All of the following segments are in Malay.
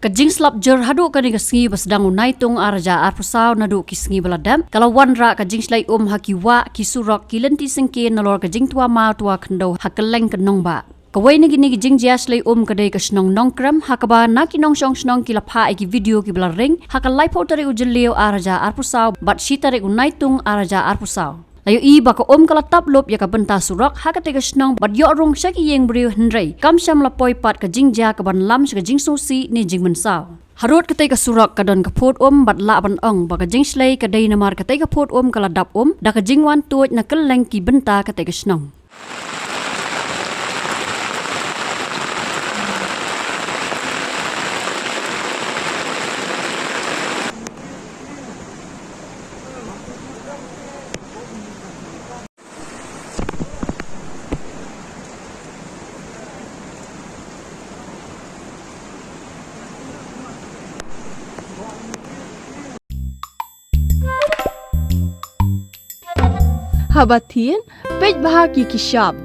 Kajing slap jer hadu kani ka Sngi basdang unai tung araja arpusau nadu ki Sngi baladam kalau wanra kajing Shlei haki wa ki surok ki lenti sengke nalor kajing tua ma tua Kyndeu Kylleng kenong ba kawai nagi nigi jing Jylla Shlei kadai ka Snong Nongkrem hakaba na ki nong shong snong ki lapha ki video ki balaring hakalai potari ujelleo araja arpusau bat shitare unai tung araja arpusau layu i baka kala tap lop ya ka benta surak ha ka tega snong bat yo rong shaki yeng briu hendrei kam sham la poi pat ka jing Jylla ka ban lam ka jing sosi ni jing mensau harut ka tega surak ka don ka phot bat la ban ong baka jing Shlei ka dei namar ka tega phot kala dap da ka jing wan tuoj na Kylleng ki benta ka tega snong Habatin, pej bahagi ki sharp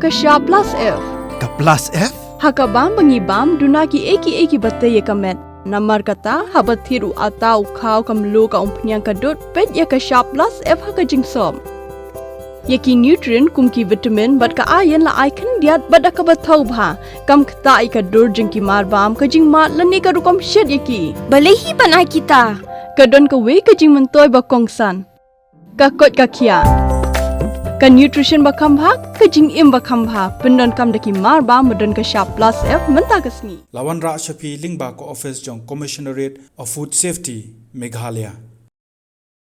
plus F. Ka plus F? Hakabam bangibam dunaki eki batay kamet. Namar kata habathiru atau kau kamlu ka umpnyang kadut pej ya ka sharp plus F haka jingsom. Yaki nutrient kum ki vitamin bat ka iron la ai Khyndiat bat ka bathau bha kam kta ka dur jing ki marbam ka jing mat lani ka rukom shed yaki. Balehi panai kita. Kadon ka we ka jing mentoy ba kongsan. Ka kot ka kia. Ka nutrition bakam bhag ka jing im bakam bha pendon kam daki mar ba medon ka sharp plus F menta ka Sngi Lawan ra shapi lingba ko office jong commissionerate of food safety Meghalaya